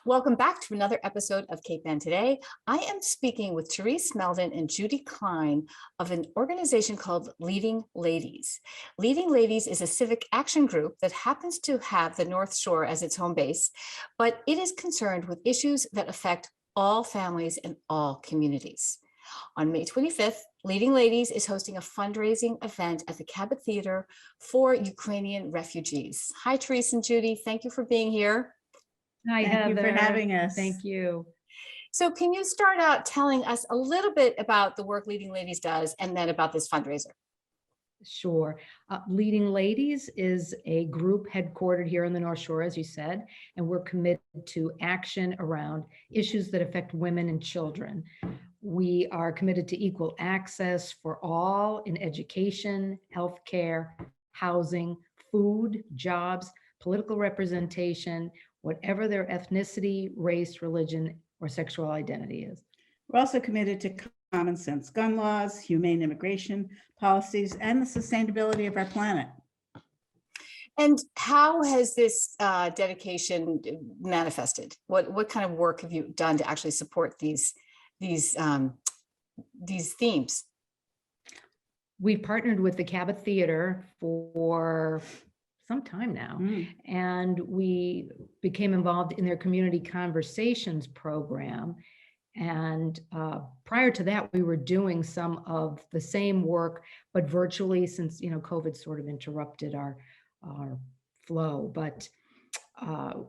Welcome back to another episode of Cape Ann Today. I am speaking with Therese, Melden, and Judy Klein of an organization called Leading Ladies. Leading Ladies is a civic action group that happens to have the North Shore as its home base, but it is concerned with issues that affect all families and all communities. On May 25th, Leading Ladies is hosting a fundraising event at the Cabot Theater for Ukrainian refugees. Hi, Therese and Judy. Thank you for being here. Hi, Thank you for having us. Thank you. So can you start out telling us a little bit about the work Leading Ladies does and then about this fundraiser? Sure. Leading Ladies is a group headquartered here on the North Shore, as you said, and we're committed to action around issues that affect women and children. We are committed to equal access for all in education, healthcare, housing, food, jobs, political representation, whatever their ethnicity, race, religion, or sexual identity is. We're also committed to common sense gun laws, humane immigration policies, and the sustainability of our planet. And how has this dedication manifested? What kind of work have you done to actually support these themes? We've partnered with the Cabot Theater for some time now, and we became involved in their community conversations program. And prior to that, we were doing some of the same work, but virtually, since COVID sort of interrupted our flow. But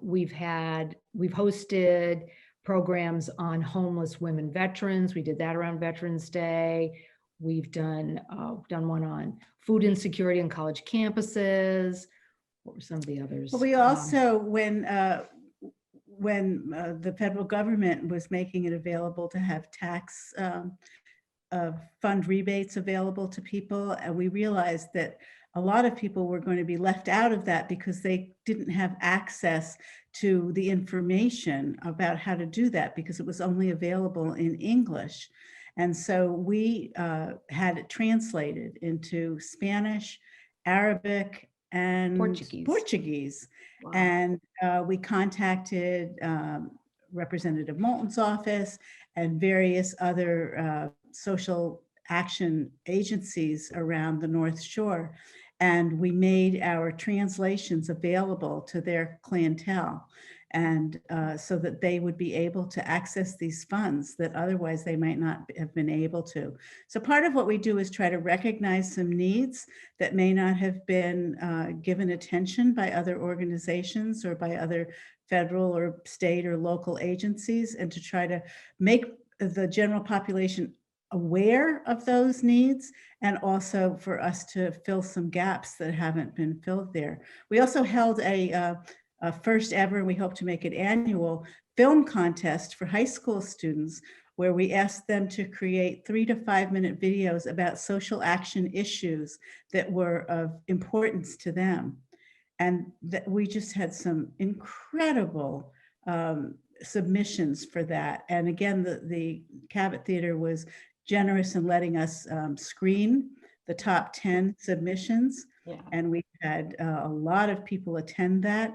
we've hosted programs on homeless women veterans. We did that around Veterans Day. We've done one on food insecurity on college campuses. What were some of the others? Well, we also, when the federal government was making it available to have tax fund rebates available to people, we realized that a lot of people were going to be left out of that because they didn't have access to the information about how to do that because it was only available in English. And so we had it translated into Spanish, Arabic, and Portuguese. Wow. And we contacted Representative Moulton's office and various other social action agencies around the North Shore. And we made our translations available to their clientele, and so that they would be able to access these funds that otherwise they might not have been able to. So part of what we do is try to recognize some needs that may not have been given attention by other organizations or by other federal or state or local agencies, and to try to make the general population aware of those needs, and also for us to fill some gaps that haven't been filled there. We also held a first ever, and we hope to make it annual, film contest for high school students, where we asked them to create 3 to 5 minute videos about social action issues that were of importance to them. And that we just had some incredible submissions for that. And again, the Cabot Theater was generous in letting us screen the top 10 submissions. Yeah. And we had a lot of people attend that.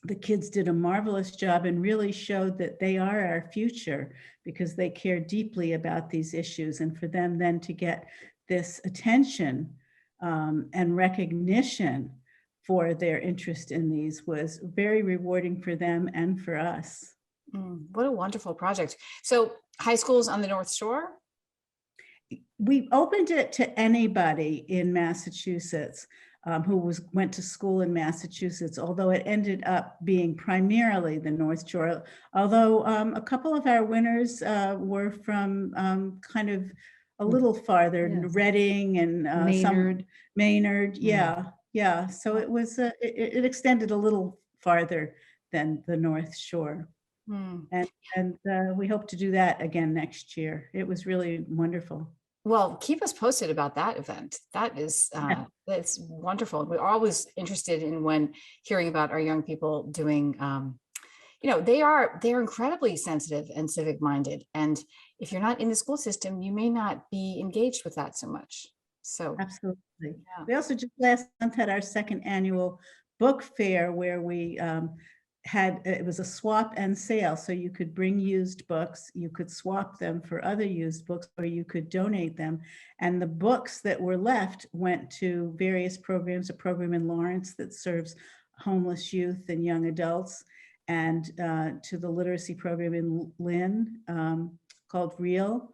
The kids did a marvelous job and really showed that they are our future because they care deeply about these issues. And for them then to get this attention and recognition for their interest in these was very rewarding for them and for us. What a wonderful project. So high schools on the North Shore? We opened it to anybody in Massachusetts who went to school in Massachusetts, although it ended up being primarily the North Shore. Although a couple of our winners were from kind of a little farther, Reading and Maynard. Yeah. So it was it extended a little farther than the North Shore. And we hope to do that again next year. It was really wonderful. Well, keep us posted about that event. That is, that's wonderful. We're always interested in when hearing about our young people doing, they're incredibly sensitive and civic minded. And if you're not in the school system, you may not be engaged with that so much. So absolutely. Yeah. We also just last month had our second annual book fair where we it was a swap and sale. So you could bring used books, you could swap them for other used books, or you could donate them. And the books that were left went to various programs, a program in Lawrence that serves homeless youth and young adults, and to the literacy program in Lynn called Real.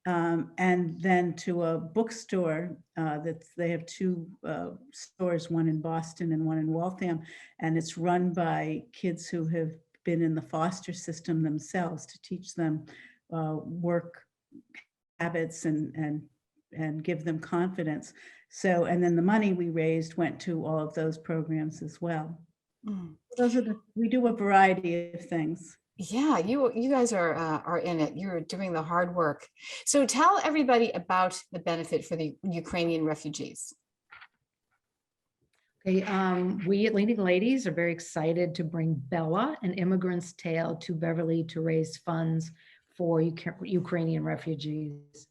And then to a bookstore that they have two stores, one in Boston and one in Waltham, and it's run by kids who have been in the foster system themselves to teach them work habits and give them confidence. So, and then the money we raised went to all of those programs as well. Those are we do a variety of things. Yeah, you guys are in it. You're doing the hard work. So tell everybody about the benefit for the Ukrainian refugees. Okay, we at Leading Ladies are very excited to bring Bella, an immigrant's tale, to Beverly to raise funds for Ukrainian refugees.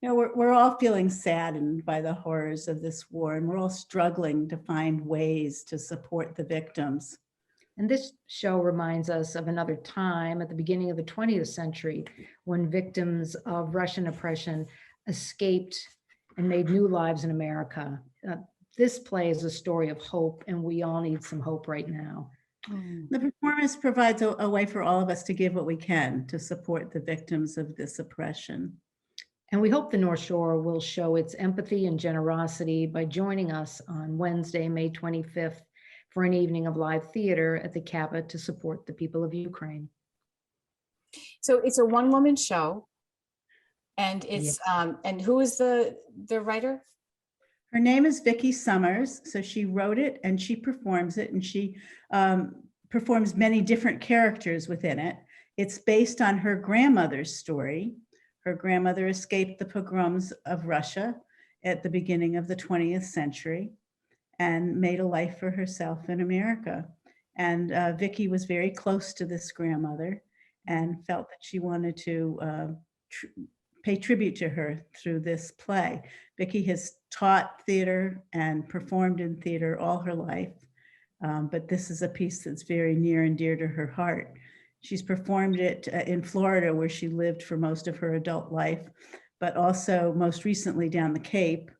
You know, we're all feeling saddened by the horrors of this war, and we're all struggling to find ways to support the victims. And this show reminds us of another time at the beginning of the 20th century when victims of Russian oppression escaped and made new lives in America. This play is a story of hope, and we all need some hope right now. The performance provides a way for all of us to give what we can to support the victims of this oppression. And we hope the North Shore will show its empathy and generosity by joining us on Wednesday, May 25th, for an evening of live theater at the Cabot to support the people of Ukraine. So it's a one-woman show, and it's and who is the writer? Her name is Vicki Summers. So she wrote it and she performs it, and she performs many different characters within it. It's based on her grandmother's story. Her grandmother escaped the pogroms of Russia at the beginning of the 20th century and made a life for herself in America. And Vicki was very close to this grandmother and felt that she wanted to pay tribute to her through this play. Vicki has taught theater and performed in theater all her life, but this is a piece that's very near and dear to her heart. She's performed it in Florida, where she lived for most of her adult life, but also most recently down the Cape.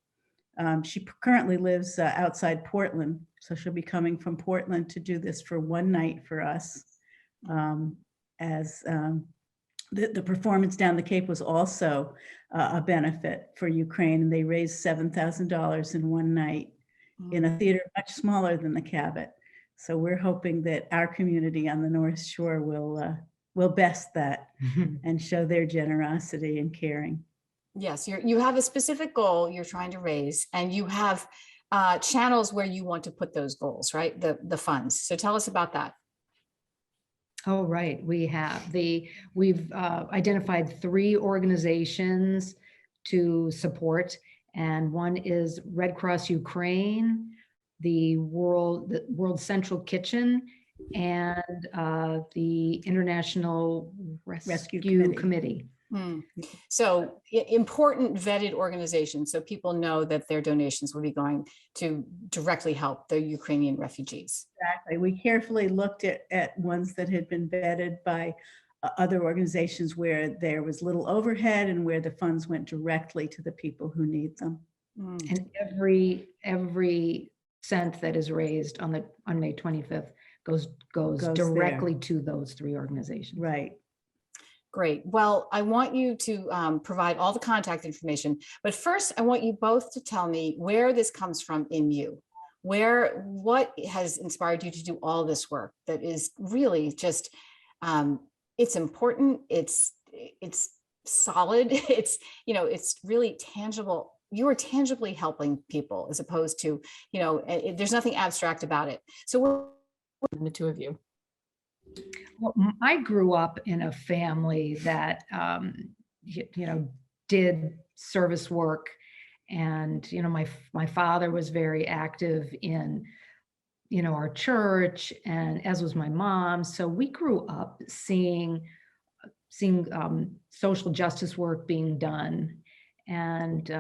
She currently lives outside Portland, so she'll be coming from Portland to do this for one night for us. The performance down the Cape was also a benefit for Ukraine, and they raised $7,000 in one night in a theater much smaller than the Cabot. So we're hoping that our community on the North Shore will best that and show their generosity and caring. Yes, you have a specific goal you're trying to raise, and you have channels where you want to put those goals, right? The funds. So tell us about that. Oh, right. We've identified 3 organizations to support, and one is Red Cross Ukraine, the World Central Kitchen, and the International Rescue Committee. So important vetted organizations, so people know that their donations will be going to directly help the Ukrainian refugees. Exactly. We carefully looked at ones that had been vetted by other organizations where there was little overhead and where the funds went directly to the people who need them. And every cent that is raised on May 25th goes directly to those 3 organizations. Right. Great. Well, I want you to provide all the contact information, but first I want you both to tell me where this comes from in you. What has inspired you to do all this work that is really just, it's important, it's solid, it's really tangible. You are tangibly helping people as opposed to, there's nothing abstract about it. So we're the 2 of you. Well, I grew up in a family that, did service work, and, my father was very active in, our church, and as was my mom. So we grew up seeing social justice work being done. And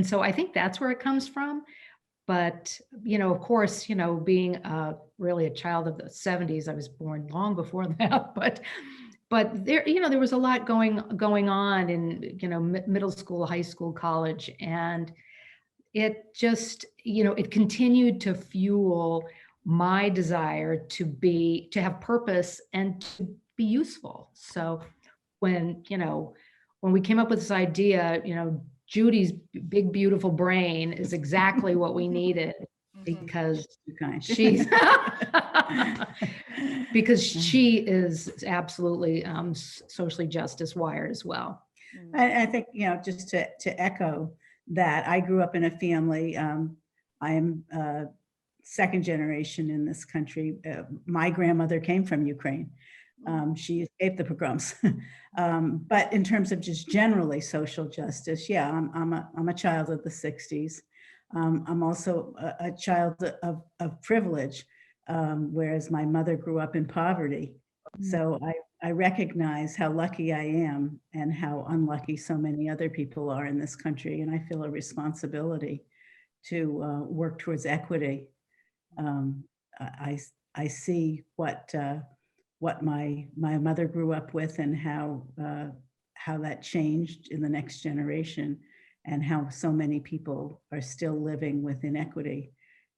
so I think that's where it comes from. But, of course, being really a child of the 70s, I was born long before that, but there, there was a lot going on in, middle school, high school, college, and it just, it continued to fuel my desire to have purpose and to be useful. So when we came up with this idea, Judy's big, beautiful brain is exactly what we needed because Too kind. she's because she is absolutely socially justice wired as well. I think, just to echo that, I grew up in a family. I'm second generation in this country. My grandmother came from Ukraine. She escaped the pogroms. But in terms of just generally social justice, yeah, I'm a child of the 60s. I'm also a child of privilege, whereas my mother grew up in poverty. So I recognize how lucky I am and how unlucky so many other people are in this country. And I feel a responsibility to work towards equity. I see what my mother grew up with and how that changed in the next generation, and how so many people are still living with inequity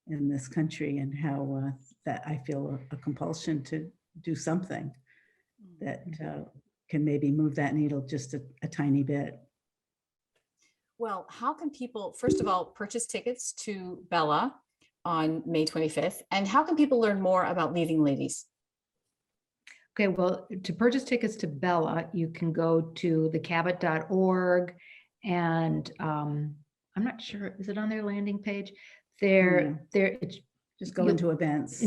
in this country, and how that I feel a compulsion to do something that can maybe move that needle just a tiny bit. Well, how can people, first of all, purchase tickets to Bella on May 25th? And how can people learn more about Leading Ladies? Okay, well, to purchase tickets to Bella, you can go to thecabot.org, and I'm not sure, is it on their landing page? It's Just go into events.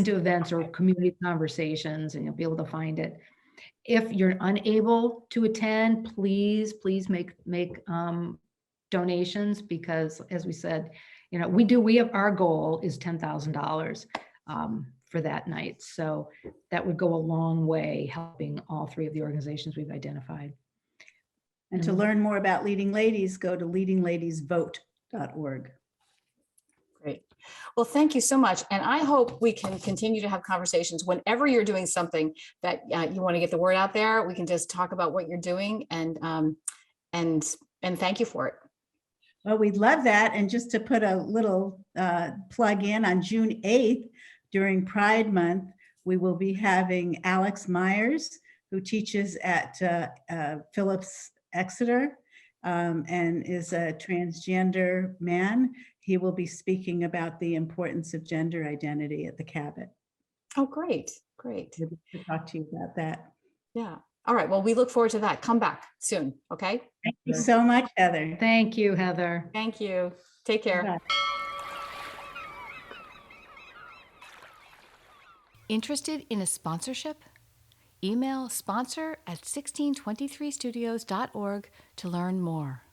Or community conversations, and you'll be able to find it. If you're unable to attend, please make donations, because as we said, we have, our goal is $10,000 for that night. So that would go a long way helping all three of the organizations we've identified. And to learn more about Leading Ladies, go to leadingladiesvote.org. Great. Well, thank you so much. And I hope we can continue to have conversations whenever you're doing something that you want to get the word out there. We can just talk about what you're doing, and thank you for it. Well, we'd love that. And just to put a little plug in, on June 8th, during Pride Month, we will be having Alex Myers, who teaches at Phillips Exeter and is a transgender man. He will be speaking about the importance of gender identity at the Cabot. Oh, great. Great. We'll talk to you about that. Yeah. All right. Well, we look forward to that. Come back soon. Okay. Thank you so much, Heather. Thank you, Heather. Thank you. Take care. Bye. Interested in a sponsorship? Email sponsor@1623studios.org to learn more.